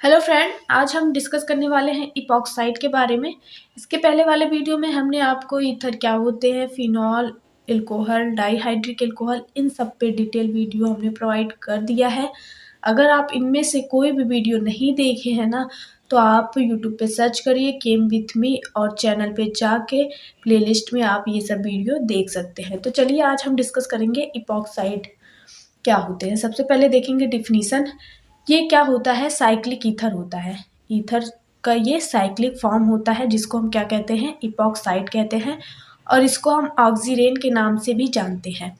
Hello friend, आज हम discuss करने वाले हैं इपॉक्साइड के बारे में। इसके पहले वाले वीडियो में हमने आपको ईथर क्या होते हैं, फिनॉल, एल्कोहल, डाइहाइड्रिक एल्कोहल, इन सब पे डिटेल वीडियो हमने प्रोवाइड कर दिया है। अगर आप इनमें से कोई भी वीडियो नहीं देखे हैं ना, तो आप यूट्यूब पे सर्च करिए केम विथ मी और चैनल पे जाके प्लेलिस्ट में आप ये सब वीडियो देख सकते हैं। तो चलिए आज हम डिस्कस करेंगे इपॉक्साइड क्या होते हैं। सबसे पहले देखेंगे डिफिनीसन। ये क्या होता है? साइक्लिक ईथर होता है। ईथर का ये साइक्लिक फॉर्म होता है जिसको हम क्या कहते हैं? इपॉक्साइड कहते हैं, और इसको हम ऑक्सीरेन के नाम से भी जानते हैं।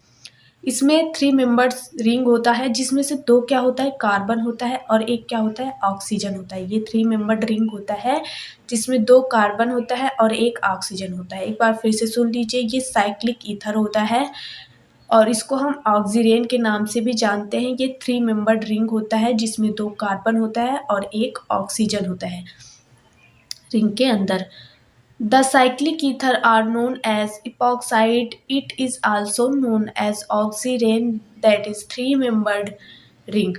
इसमें 3 मेंबर्स रिंग होता है, जिसमें से 2 क्या होता है? कार्बन होता है, और एक क्या होता है? ऑक्सीजन होता है। ये 3 मेंबर्ड रिंग होता है जिसमें 2 कार्बन होता है और एक ऑक्सीजन होता है। एक बार फिर से सुन लीजिए, ये साइक्लिक ईथर होता है और इसको हम ऑक्सीरेन के नाम से भी जानते हैं। ये 3 मेंबर्ड रिंग होता है जिसमें 2 कार्बन होता है और एक ऑक्सीजन होता है रिंग के अंदर। The cyclic ether are known as epoxide. It is also known as oxirane, that is 3 membered ring.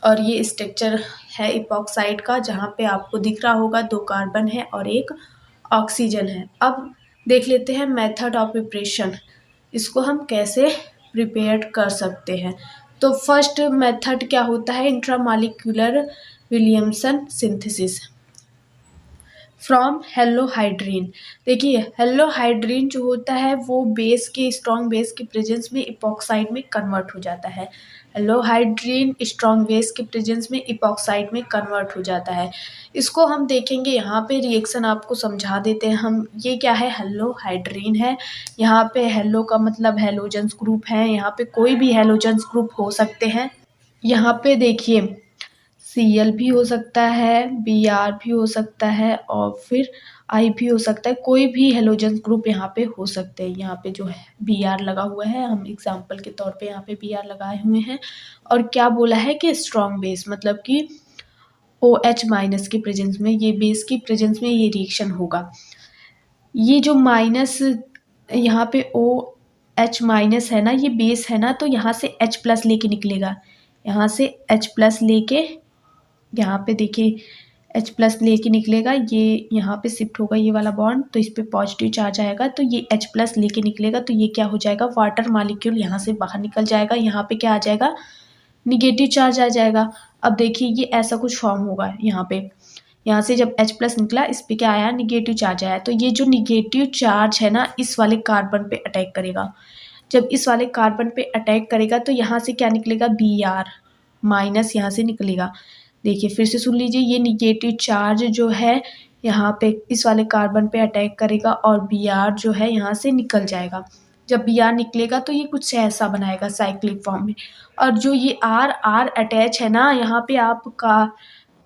और ये स्ट्रक्चर है इपॉक्साइड का, जहाँ पे आपको दिख रहा होगा 2 कार्बन है और एक ऑक्सीजन है। अब देख लेते हैं मेथड ऑफ प्रिपरेशन, इसको हम कैसे प्रिपेयर कर सकते हैं। तो फर्स्ट मेथड क्या होता है? Intramolecular Williamson synthesis from halohydrin. देखिए, हेलोहाइड्रीन जो होता है वो बेस के, स्ट्रॉन्ग बेस के प्रेजेंस में इपॉक्साइड में कन्वर्ट हो जाता है। हेलोहाइड्रीन स्ट्रॉन्ग बेस के प्रेजेंस में इपॉक्साइड में कन्वर्ट हो जाता है। इसको हम देखेंगे, यहाँ पे रिएक्शन आपको समझा देते हैं हम। ये क्या है? हेलोहाइड्रीन है। यहाँ पे हेलो का मतलब हेलोजेंस ग्रुप है, यहाँ पे कोई भी हेलोजेंस ग्रुप हो सकते हैं। यहाँ पे देखिए, Cl भी हो सकता है, Br भी हो सकता है, और फिर I भी हो सकता है। कोई भी हेलोजन ग्रुप यहाँ पे हो सकते हैं। यहाँ पे जो है Br लगा हुआ है, हम एग्जाम्पल के तौर पे यहाँ पे Br लगाए हुए हैं। और क्या बोला है कि स्ट्रॉन्ग बेस, मतलब कि OH माइनस के प्रेजेंस में, ये बेस की प्रेजेंस में ये रिएक्शन होगा। ये जो माइनस यहाँ पे OH माइनस है ना, ये बेस है ना, तो यहाँ से H प्लस लेके निकलेगा। यहाँ से H प्लस लेके यहाँ पे देखिए H प्लस लेके निकलेगा, ये यहाँ पे शिफ्ट होगा ये वाला बॉन्ड, तो इस पे पॉजिटिव चार्ज आएगा, तो ये H प्लस लेके निकलेगा, तो ये क्या हो जाएगा? वाटर मॉलिक्यूल यहाँ से बाहर निकल जाएगा। यहाँ पे क्या आ जाएगा? निगेटिव चार्ज आ जाएगा। अब देखिए, ये ऐसा कुछ फॉर्म होगा यहाँ पे। यहाँ से जब H प्लस निकला, इस पे क्या आया? निगेटिव चार्ज आया। तो ये जो निगेटिव चार्ज है ना, इस वाले कार्बन पे अटैक करेगा। जब इस वाले कार्बन पे अटैक करेगा तो यहाँ से क्या निकलेगा? Br माइनस यहाँ से निकलेगा। देखिए फिर से सुन लीजिए, ये निगेटिव चार्ज जो है यहाँ पे इस वाले कार्बन पे अटैक करेगा और Br जो है यहाँ से निकल जाएगा। जब Br निकलेगा तो ये कुछ ऐसा बनाएगा साइक्लिक फॉर्म में। और जो ये R अटैच है ना, यहाँ पे आपका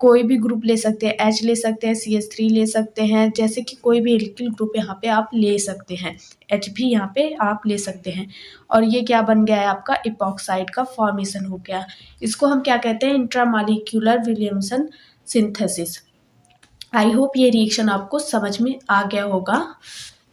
कोई भी ग्रुप ले सकते हैं, H ले सकते हैं, CH3 ले सकते हैं, जैसे कि कोई भी एल्किल ग्रुप यहाँ पे आप ले सकते हैं। H भी यहाँ पे आप ले सकते हैं। और ये क्या बन गया है? आपका इपॉक्साइड का फॉर्मेशन हो गया। इसको हम क्या कहते हैं? Intramolecular Williamson synthesis. I hope ये रिएक्शन आपको समझ में आ गया होगा।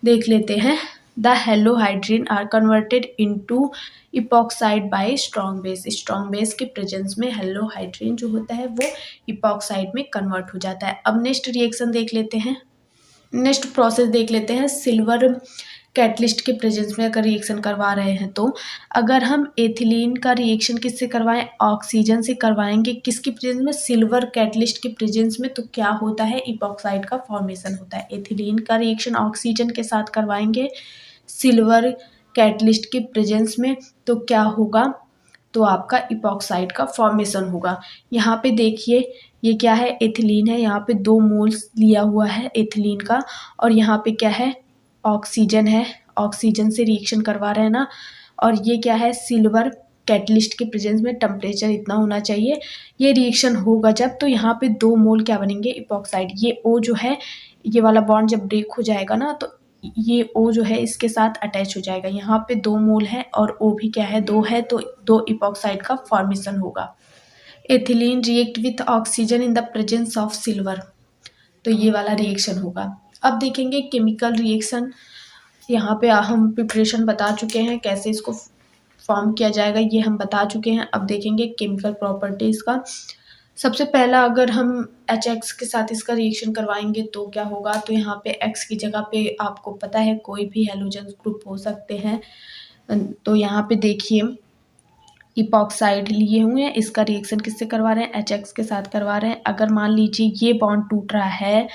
देख लेते हैं। The halohydrin are converted into epoxide by strong base. Strong base के प्रेजेंस में हेलोहाइड्रीन जो होता है वो इपॉक्साइड में कन्वर्ट हो जाता है। अब नेक्स्ट रिएक्शन देख लेते हैं, नेक्स्ट प्रोसेस देख लेते हैं। सिल्वर कैटलिस्ट के प्रेजेंस में अगर रिएक्शन करवा रहे हैं, तो अगर हम एथिलीन का रिएक्शन किससे करवाएं? ऑक्सीजन से करवाएंगे। किसके प्रेजेंस में? सिल्वर कैटलिस्ट के प्रेजेंस में। तो क्या होता है? इपॉक्साइड का फॉर्मेशन होता है। एथिलीन का रिएक्शन ऑक्सीजन के साथ करवाएंगे सिल्वर कैटलिस्ट के प्रेजेंस में, तो क्या होगा? तो आपका इपॉक्साइड का फॉर्मेशन होगा। यहाँ पे देखिए, ये क्या है? एथिलीन है। यहाँ पे 2 मोल्स लिया हुआ है एथिलीन का, और यहाँ पे क्या है? ऑक्सीजन है। ऑक्सीजन से रिएक्शन करवा रहे हैं ना। और ये क्या है? सिल्वर कैटलिस्ट के प्रेजेंस में टेम्परेचर इतना होना चाहिए। ये रिएक्शन होगा जब, तो यहाँ पे 2 मोल क्या बनेंगे? इपॉक्साइड। ये O जो है, ये वाला बॉन्ड जब ब्रेक हो जाएगा ना, तो ये O जो है इसके साथ अटैच हो जाएगा। यहाँ पे 2 मोल है और O भी क्या है? 2 है, तो 2 इपॉक्साइड का फॉर्मेशन होगा। Ethylene react with oxygen in the presence of silver, तो ये वाला रिएक्शन होगा। अब देखेंगे केमिकल रिएक्शन। यहाँ पे हम प्रिपरेशन बता चुके हैं, कैसे इसको फॉर्म किया जाएगा ये हम बता चुके हैं। अब देखेंगे केमिकल प्रॉपर्टीज़ का। सबसे पहला अगर हम HX के साथ इसका रिएक्शन करवाएंगे तो क्या होगा, तो यहाँ पे X की जगह पे आपको पता है कोई भी हैलोजन ग्रुप हो सकते हैं। तो यहाँ पे देखिए इपॉक्साइड लिए हुए हैं, इसका रिएक्शन किससे करवा रहे हैं, HX के साथ करवा रहे हैं। अगर मान लीजिए ये बॉन्ड टूट रहा है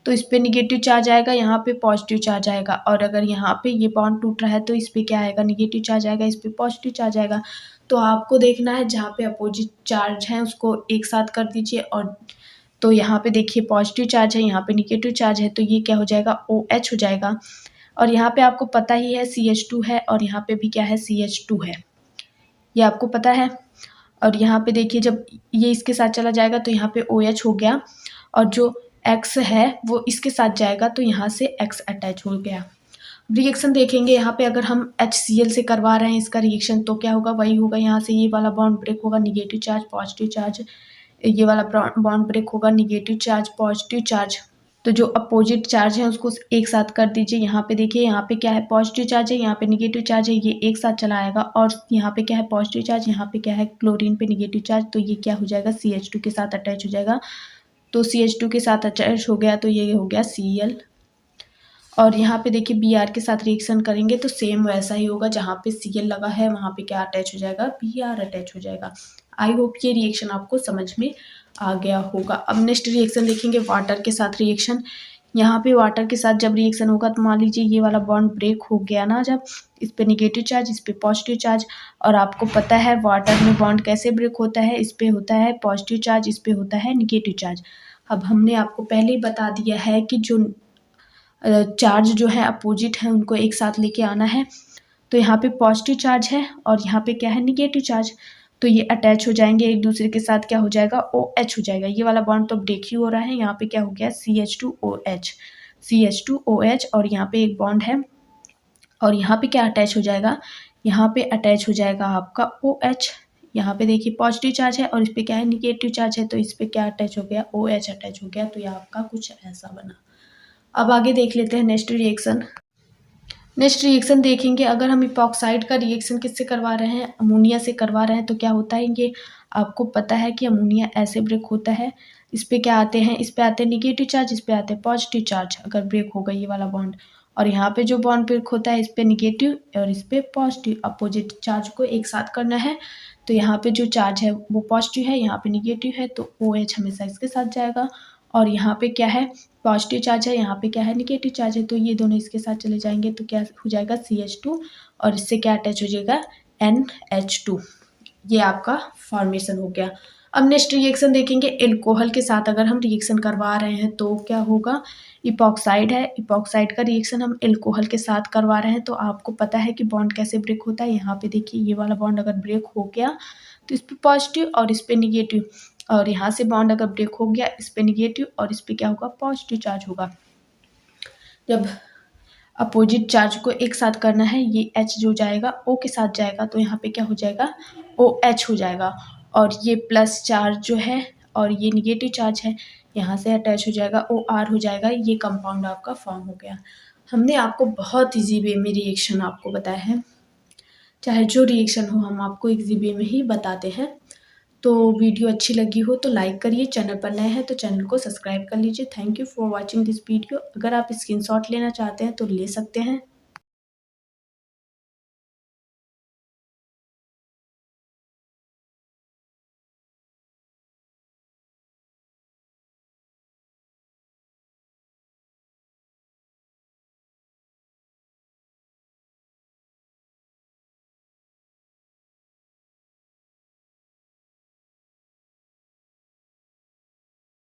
तो इस पे निगेटिव चार्ज आएगा, यहाँ पे पॉजिटिव चार्ज आएगा। और अगर यहाँ पे ये बॉन्ड टूट रहा है तो इस पे क्या आएगा, निगेटिव चार्ज आएगा, इस पे पॉजिटिव चार्ज आएगा। तो आपको देखना है जहाँ पे अपोजिट चार्ज है उसको एक साथ कर दीजिए। और तो यहाँ पे देखिए पॉजिटिव चार्ज है, यहाँ पे निगेटिव चार्ज है, तो ये क्या हो जाएगा, OH हो जाएगा। और यहाँ पे आपको पता ही है CH2 है, और यहाँ पे भी क्या है, CH2 है, ये आपको पता है। और यहाँ पे देखिए जब ये इसके साथ चला जाएगा तो यहाँ पे OH हो गया, और जो X है वो इसके साथ जाएगा तो यहाँ से X अटैच हो गया। रिएक्शन देखेंगे यहाँ पे अगर हम HCl से करवा रहे हैं इसका रिएक्शन तो क्या होगा, वही होगा। यहाँ से ये वाला बॉन्ड ब्रेक होगा, निगेटिव चार्ज पॉजिटिव चार्ज, ये वाला बॉन्ड ब्रेक होगा, निगेटिव चार्ज पॉजिटिव चार्ज। तो जो अपोजिट चार्ज है उसको एक साथ कर दीजिए। यहाँ पे देखिए यहाँ पे क्या है, पॉजिटिव चार्ज है, यहाँ पे निगेटिव चार्ज है, ये एक साथ चला आएगा। और यहाँ पे क्या है, पॉजिटिव चार्ज, यहाँ पे क्या है, क्लोरीन पे निगेटिव चार्ज, तो ये क्या हो जाएगा, CH2 के साथ अटैच हो जाएगा। तो CH2 के साथ अटैच हो गया तो ये हो गया Cl। और यहाँ पे देखिए Br के साथ रिएक्शन करेंगे तो सेम वैसा ही होगा, जहाँ पे Cl लगा है वहाँ पे क्या अटैच हो जाएगा, Br अटैच हो जाएगा। आई होप ये रिएक्शन आपको समझ में आ गया होगा। अब नेक्स्ट रिएक्शन देखेंगे वाटर के साथ रिएक्शन। यहाँ पे वाटर के साथ जब रिएक्शन होगा तो मान लीजिए ये वाला बॉन्ड ब्रेक हो गया ना, जब इस पे निगेटिव चार्ज इस पे पॉजिटिव चार्ज। और आपको पता है वाटर में बॉन्ड कैसे ब्रेक होता है, इस पे होता है पॉजिटिव चार्ज, इस पे होता है निगेटिव चार्ज। अब हमने आपको पहले ही बता दिया है कि जो चार्ज जो है अपोजिट है उनको एक साथ लेके आना है। तो यहाँ पे पॉजिटिव चार्ज है और यहाँ पे क्या है, निगेटिव चार्ज। तो ये अटैच हो जाएंगे एक दूसरे के साथ, क्या हो जाएगा, OH हो जाएगा। ये वाला बॉन्ड तो ब्रेक ही हो रहा है, यहाँ पे क्या हो गया, CH2OH, CH2OH। और यहाँ पे एक बॉन्ड है और यहाँ पे क्या अटैच हो जाएगा, यहाँ पे अटैच हो जाएगा आपका OH। यहाँ पे देखिए पॉजिटिव चार्ज है और इस पे क्या है, निगेटिव चार्ज है, तो इस पे क्या अटैच हो गया, OH अटैच हो गया। तो ये आपका कुछ ऐसा बना। अब आगे देख लेते हैं नेक्स्ट रिएक्शन। नेक्स्ट रिएक्शन देखेंगे अगर हम इपॉक्साइड का रिएक्शन किससे करवा रहे हैं, अमोनिया से करवा रहे हैं तो क्या होता है, ये आपको पता है कि अमोनिया ऐसे ब्रेक होता है। इस पे क्या आते हैं, इस पे आते हैं निगेटिव चार्ज, इस पे आते हैं पॉजिटिव चार्ज अगर ब्रेक होगा ये वाला बॉन्ड। और यहाँ पे जो बॉन्ड ब्रेक होता है इस पे निगेटिव और इस पे पॉजिटिव, अपोजिट चार्ज को एक साथ करना है। तो यहाँ पे जो चार्ज है वो पॉजिटिव है, यहाँ पे निगेटिव है, तो OH हमेशा इसके साथ जाएगा। और यहाँ पे क्या है, पॉजिटिव चार्ज है, यहाँ पे क्या है, निगेटिव चार्ज है, तो ये दोनों इसके साथ चले जाएंगे तो क्या हो जाएगा, CH2। और इससे क्या अटैच हो जाएगा, NH2। ये आपका फॉर्मेशन हो गया। अब नेक्स्ट रिएक्शन देखेंगे एल्कोहल के साथ अगर हम रिएक्शन करवा रहे हैं तो क्या होगा, इपॉक्साइड है, इपॉक्साइड का रिएक्शन हम एल्कोहल के साथ करवा रहे हैं। तो आपको पता है कि बॉन्ड कैसे ब्रेक होता है। यहाँ पे देखिए ये वाला बॉन्ड अगर ब्रेक हो गया तो इस पे पॉजिटिव और इस पे निगेटिव, और यहाँ से बॉन्ड अगर ब्रेक हो गया इस पे निगेटिव और इस पे क्या होगा, पॉजिटिव चार्ज होगा। जब अपोजिट चार्ज को एक साथ करना है, ये H जो जाएगा O के साथ जाएगा तो यहाँ पे क्या हो जाएगा, OH हो जाएगा। और ये प्लस चार्ज जो है और ये निगेटिव चार्ज है, यहाँ से अटैच हो जाएगा, OR हो जाएगा। ये कंपाउंड आपका फॉर्म हो गया। हमने आपको बहुत ईजी वे में रिएक्शन आपको बताया है, चाहे जो रिएक्शन हो हम आपको ईजी वे में ही बताते हैं। तो वीडियो अच्छी लगी हो तो लाइक करिए, चैनल पर नए हैं तो चैनल को सब्सक्राइब कर लीजिए। Thank you for watching this video. अगर आप स्क्रीनशॉट लेना चाहते हैं तो ले सकते हैं।